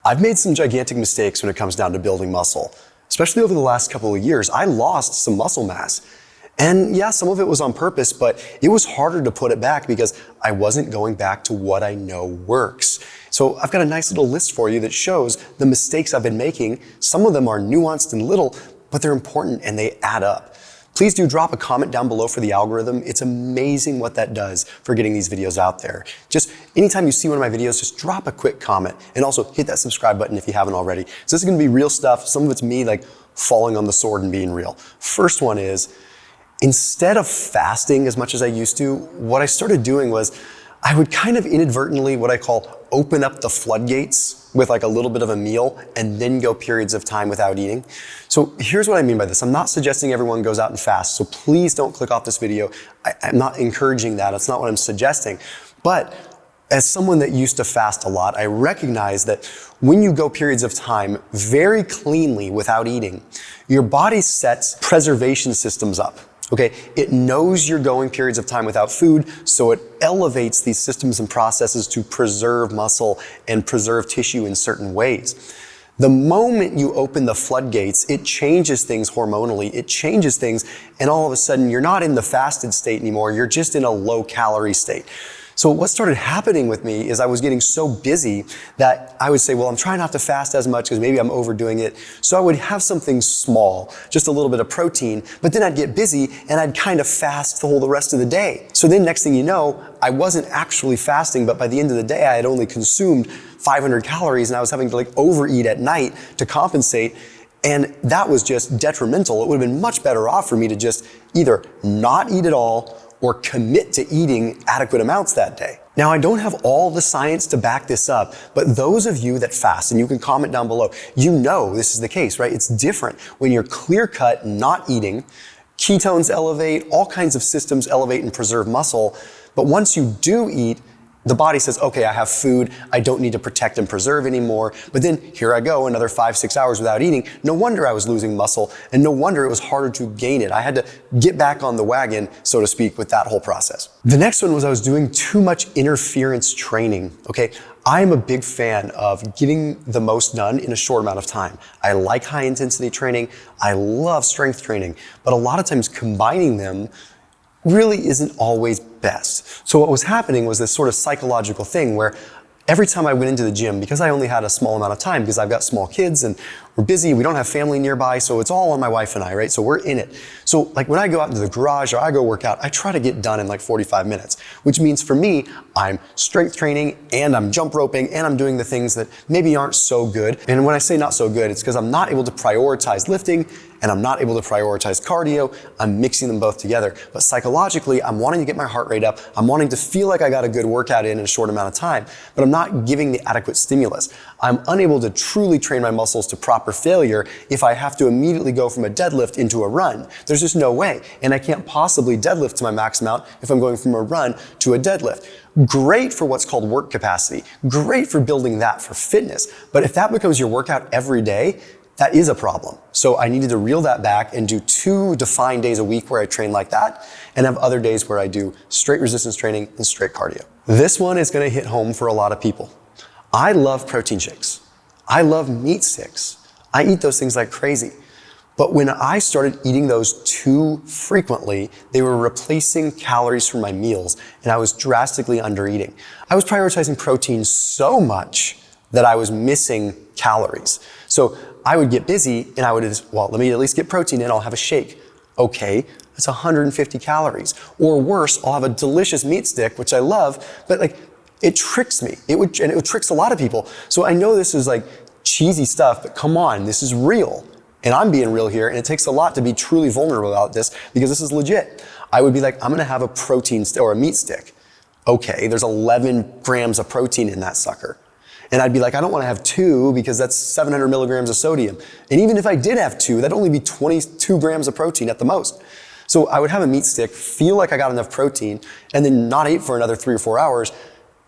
I've made some gigantic mistakes when it comes down to building muscle, especially over the last couple of years. I lost some muscle mass. And yeah, some of it was on purpose, but it was harder to put it back because I wasn't going back to what I know works. So I've got a nice little list for you that shows the mistakes I've been making. Some of them are nuanced and little, but they're important and they add up. Please do drop a comment down below for the algorithm. It's amazing what that does for getting these videos out there. Just anytime you see one of my videos, just drop a quick comment and also hit that subscribe button if you haven't already. So this is gonna be real stuff. Some of it's me like falling on the sword and being real. First one is, instead of fasting as much as I used to, what I started doing was I would kind of inadvertently, what I call, open up the floodgates with like a little bit of a meal and then go periods of time without eating. So here's what I mean by this. I'm not suggesting everyone goes out and fasts, so please don't click off this video. I'm not encouraging that. That's not what I'm suggesting. But as someone that used to fast a lot, I recognize that when you go periods of time very cleanly without eating, your body sets preservation systems up. Okay, it knows you're going periods of time without food, so it elevates these systems and processes to preserve muscle and preserve tissue in certain ways. The moment you open the floodgates, it changes things hormonally, it changes things, and all of a sudden you're not in the fasted state anymore, you're just in a low calorie state. So what started happening with me is I was getting so busy that I would say, well, I'm trying not to fast as much because maybe I'm overdoing it. So I would have something small, just a little bit of protein, but then I'd get busy and I'd kind of fast the rest of the day. So then next thing you know, I wasn't actually fasting, but by the end of the day, I had only consumed 500 calories and I was having to like overeat at night to compensate. And that was just detrimental. It would have been much better off for me to just either not eat at all or commit to eating adequate amounts that day. Now, I don't have all the science to back this up, but those of you that fast, and you can comment down below, you know this is the case, right? It's different when you're clear-cut not eating. Ketones elevate, all kinds of systems elevate and preserve muscle, but once you do eat, the body says, okay, I have food, I don't need to protect and preserve anymore. But then here I go, another 5-6 hours without eating. No wonder I was losing muscle, and no wonder it was harder to gain it. I had to get back on the wagon, so to speak, with that whole process. The next one was I was doing too much interference training, okay? I am a big fan of getting the most done in a short amount of time. I like high intensity training, I love strength training, but a lot of times combining them really isn't always best. So what was happening was this sort of psychological thing where every time I went into the gym, because I only had a small amount of time because I've got small kids and we're busy, we don't have family nearby, so it's all on my wife and I, right? So we're in it. So like when I go out into the garage or I go work out, I try to get done in like 45 minutes, which means for me, I'm strength training and I'm jump roping and I'm doing the things that maybe aren't so good. And when I say not so good, it's because I'm not able to prioritize lifting and I'm not able to prioritize cardio. I'm mixing them both together. But psychologically, I'm wanting to get my heart rate up. I'm wanting to feel like I got a good workout in a short amount of time, but I'm not giving the adequate stimulus. I'm unable to truly train my muscles to proper failure if I have to immediately go from a deadlift into a run. There's just no way. And I can't possibly deadlift to my max amount if I'm going from a run to a deadlift. Great for what's called work capacity. Great for building that for fitness. But if that becomes your workout every day, that is a problem. So I needed to reel that back and do 2 defined days a week where I train like that and have other days where I do straight resistance training and straight cardio. This one is gonna hit home for a lot of people. I love protein shakes. I love meat sticks. I eat those things like crazy. But when I started eating those too frequently, they were replacing calories from my meals and I was drastically under eating. I was prioritizing protein so much that I was missing calories. So I would get busy and I would just, well, let me at least get protein in, I'll have a shake. Okay, that's 150 calories. Or worse, I'll have a delicious meat stick, which I love, but like, it tricks me. And it tricks a lot of people. So I know this is like cheesy stuff, but come on, this is real. And I'm being real here, and it takes a lot to be truly vulnerable about this because this is legit. I would be like, I'm gonna have a protein or a meat stick. Okay, there's 11 grams of protein in that sucker. And I'd be like, I don't want to have 2 because that's 700 milligrams of sodium. And even if I did have 2, that'd only be 22 grams of protein at the most. So I would have a meat stick, feel like I got enough protein, and then not eat for another 3 or 4 hours.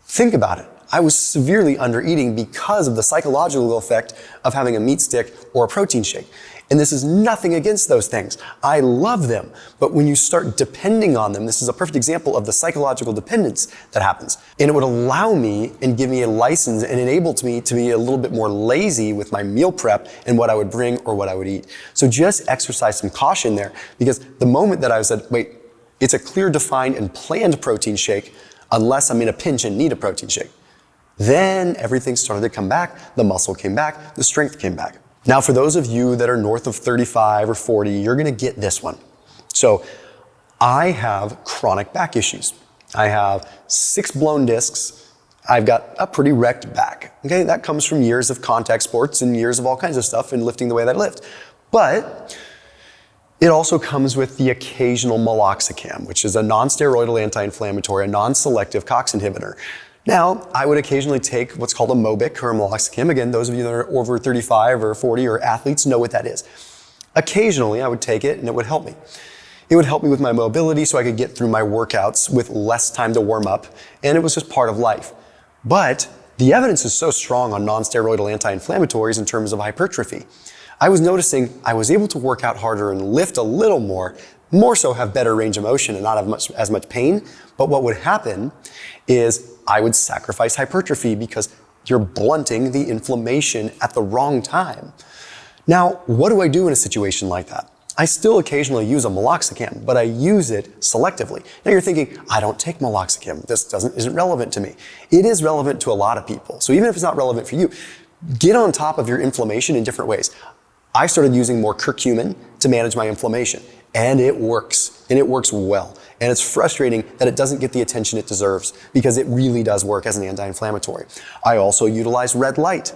Think about it. I was severely under eating because of the psychological effect of having a meat stick or a protein shake. And this is nothing against those things. I love them. But when you start depending on them, this is a perfect example of the psychological dependence that happens. And it would allow me and give me a license and enabled me to be a little bit more lazy with my meal prep and what I would bring or what I would eat. So just exercise some caution there, because the moment that I said, wait, it's a clear, defined, and planned protein shake, unless I'm in a pinch and need a protein shake, then everything started to come back, the muscle came back, the strength came back. Now, for those of you that are north of 35 or 40, you're gonna get this one. So I have chronic back issues. I have 6 blown discs. I've got a pretty wrecked back. Okay, that comes from years of contact sports and years of all kinds of stuff and lifting the way that I lift. But it also comes with the occasional meloxicam, which is a non-steroidal anti-inflammatory, a non-selective COX inhibitor. Now, I would occasionally take what's called a Mobic or a meloxicam. Again, those of you that are over 35 or 40 or athletes know what that is. Occasionally, I would take it and it would help me. It would help me with my mobility so I could get through my workouts with less time to warm up, and it was just part of life. But the evidence is so strong on non-steroidal anti-inflammatories in terms of hypertrophy. I was noticing I was able to work out harder and lift a little more so have better range of motion and not have as much pain. But what would happen is I would sacrifice hypertrophy because you're blunting the inflammation at the wrong time. Now, what do I do in a situation like that? I still occasionally use a meloxicam, but I use it selectively. Now you're thinking, I don't take meloxicam. This isn't relevant to me. It is relevant to a lot of people. So even if it's not relevant for you, get on top of your inflammation in different ways. I started using more curcumin to manage my inflammation, and it works well. And it's frustrating that it doesn't get the attention it deserves, because it really does work as an anti-inflammatory. I also utilize red light.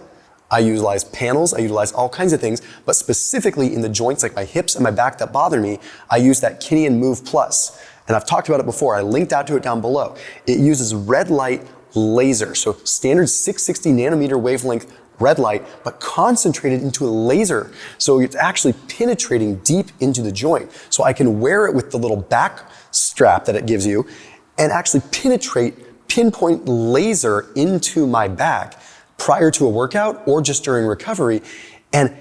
I utilize panels, I utilize all kinds of things, but specifically in the joints like my hips and my back that bother me, I use that Kineon Move Plus. And I've talked about it before, I linked out to it down below. It uses red light laser, so standard 660 nanometer wavelength red light, but concentrated into a laser. So it's actually penetrating deep into the joint. So I can wear it with the little back strap that it gives you and actually pinpoint laser into my back prior to a workout or just during recovery. And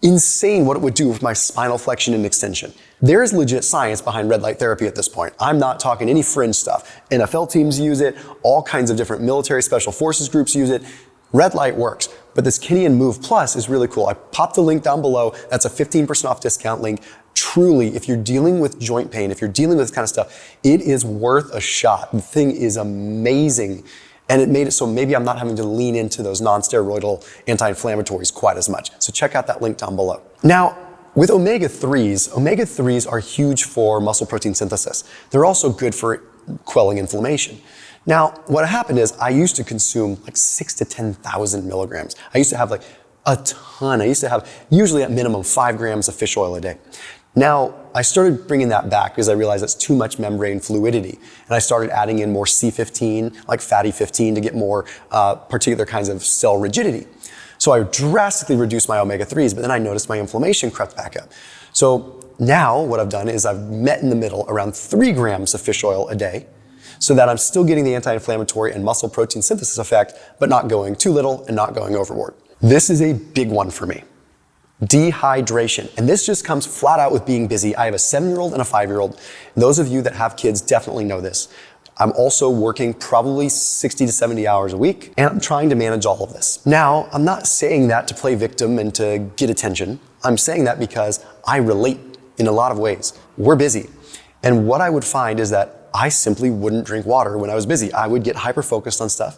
insane what it would do with my spinal flexion and extension. There is legit science behind red light therapy at this point. I'm not talking any fringe stuff. NFL teams use it, all kinds of different military special forces groups use it. Red light works, but this Kineon Move Plus is really cool. I popped the link down below. That's a 15% off discount link. Truly, if you're dealing with joint pain, if you're dealing with this kind of stuff, it is worth a shot. The thing is amazing. And it made it so maybe I'm not having to lean into those non-steroidal anti-inflammatories quite as much. So check out that link down below. Now, with omega-3s are huge for muscle protein synthesis. They're also good for quelling inflammation. Now, what happened is I used to consume like 6,000 to 10,000 milligrams. I used to have like a ton. I used to have usually at minimum 5 grams of fish oil a day. Now, I started bringing that back because I realized that's too much membrane fluidity. And I started adding in more C15, like fatty 15, to get more particular kinds of cell rigidity. So I drastically reduced my omega-3s, but then I noticed my inflammation crept back up. So now what I've done is I've met in the middle around 3 grams of fish oil a day, so that I'm still getting the anti-inflammatory and muscle protein synthesis effect, but not going too little and not going overboard. This is a big one for me. Dehydration. And this just comes flat out with being busy. I have a 7-year-old and a 5-year-old. Those of you that have kids definitely know this. I'm also working probably 60 to 70 hours a week, and I'm trying to manage all of this. Now, I'm not saying that to play victim and to get attention. I'm saying that because I relate in a lot of ways. We're busy. And what I would find is that I simply wouldn't drink water when I was busy. I would get hyper-focused on stuff,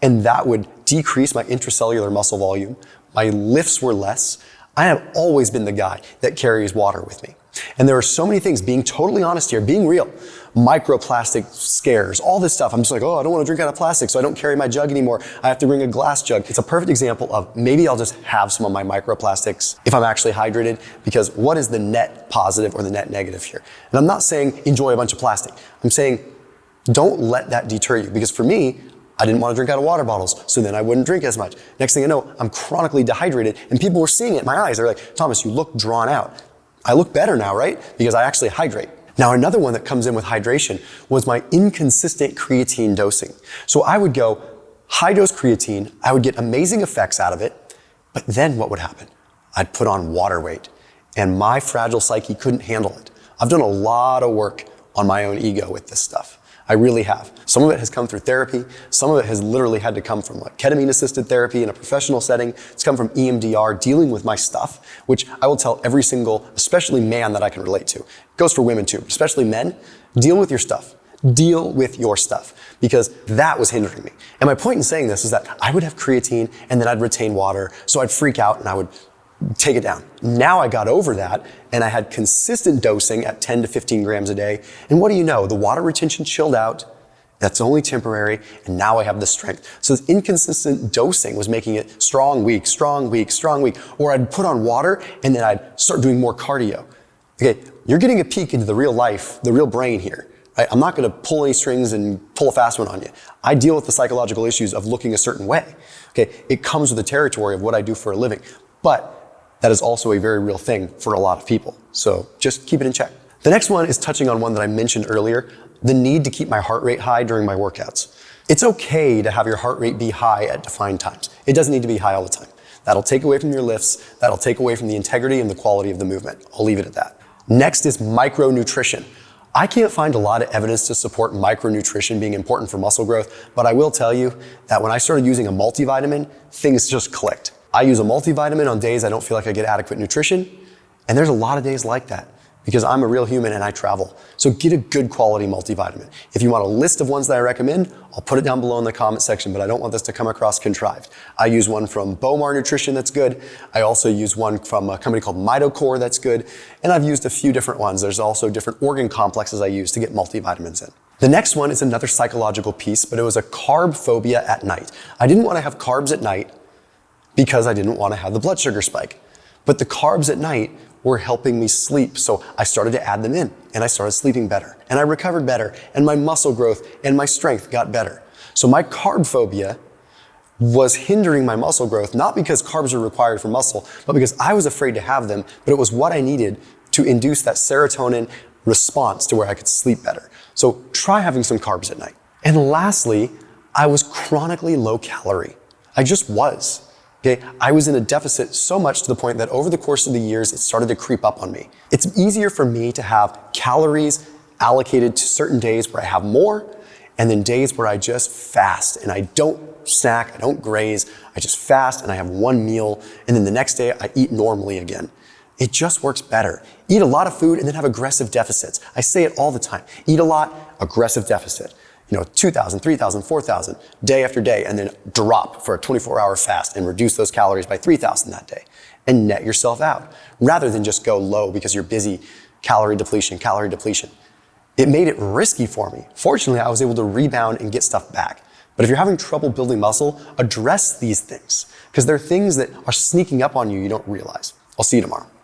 and that would decrease my intracellular muscle volume. My lifts were less. I have always been the guy that carries water with me. And there are so many things, being totally honest here, being real, microplastic scares, all this stuff. I'm just like, oh, I don't want to drink out of plastic, so I don't carry my jug anymore. I have to bring a glass jug. It's a perfect example of maybe I'll just have some of my microplastics if I'm actually hydrated, because what is the net positive or the net negative here? And I'm not saying enjoy a bunch of plastic. I'm saying don't let that deter you, because for me, I didn't want to drink out of water bottles, so then I wouldn't drink as much. Next thing I know, I'm chronically dehydrated, and people were seeing it in my eyes. They're like, Thomas, you look drawn out. I look better now, right? Because I actually hydrate. Now, another one that comes in with hydration was my inconsistent creatine dosing. So I would go high dose creatine, I would get amazing effects out of it, but then what would happen? I'd put on water weight, and my fragile psyche couldn't handle it. I've done a lot of work on my own ego with this stuff. I really have. Some of it has come through therapy. Some of it has literally had to come from like ketamine-assisted therapy in a professional setting. It's come from EMDR, dealing with my stuff, which I will tell every single, especially man that I can relate to. It goes for women too, especially men. Deal with your stuff. Deal with your stuff, because that was hindering me. And my point in saying this is that I would have creatine and then I'd retain water, so I'd freak out and I would take it down. Now I got over that and I had consistent dosing at 10 to 15 grams a day. And what do you know? The water retention chilled out. That's only temporary. And now I have the strength. So this inconsistent dosing was making it strong week, strong week, strong week. Or I'd put on water and then I'd start doing more cardio. Okay, you're getting a peek into the real life, the real brain here. Right? I'm not going to pull any strings and pull a fast one on you. I deal with the psychological issues of looking a certain way. Okay, it comes with the territory of what I do for a living. But that is also a very real thing for a lot of people. So just keep it in check. The next one is touching on one that I mentioned earlier, the need to keep my heart rate high during my workouts. It's okay to have your heart rate be high at defined times. It doesn't need to be high all the time. That'll take away from your lifts. That'll take away from the integrity and the quality of the movement. I'll leave it at that. Next is micronutrition. I can't find a lot of evidence to support micronutrition being important for muscle growth, but I will tell you that when I started using a multivitamin, things just clicked. I use a multivitamin on days I don't feel like I get adequate nutrition, and there's a lot of days like that because I'm a real human and I travel. So get a good quality multivitamin. If you want a list of ones that I recommend, I'll put it down below in the comment section, but I don't want this to come across contrived. I use one from Bowmar Nutrition that's good. I also use one from a company called Mitocore that's good, and I've used a few different ones. There's also different organ complexes I use to get multivitamins in. The next one is another psychological piece, but it was a carb phobia at night. I didn't want to have carbs at night because I didn't want to have the blood sugar spike. But the carbs at night were helping me sleep, so I started to add them in, and I started sleeping better, and I recovered better, and my muscle growth and my strength got better. So my carb phobia was hindering my muscle growth, not because carbs are required for muscle, but because I was afraid to have them, but it was what I needed to induce that serotonin response to where I could sleep better. So try having some carbs at night. And lastly, I was chronically low calorie. I just was. Okay, I was in a deficit so much to the point that over the course of the years, it started to creep up on me. It's easier for me to have calories allocated to certain days where I have more, and then days where I just fast and I don't snack, I don't graze, I just fast and I have one meal, and then the next day I eat normally again. It just works better. Eat a lot of food and then have aggressive deficits. I say it all the time. Eat a lot, aggressive deficit. 2,000, 3,000, 4,000 day after day, and then drop for a 24-hour fast and reduce those calories by 3,000 that day and net yourself out rather than just go low because you're busy calorie depletion. It made it risky for me. Fortunately, I was able to rebound and get stuff back. But if you're having trouble building muscle, address these things because they're things that are sneaking up on you don't realize. I'll see you tomorrow.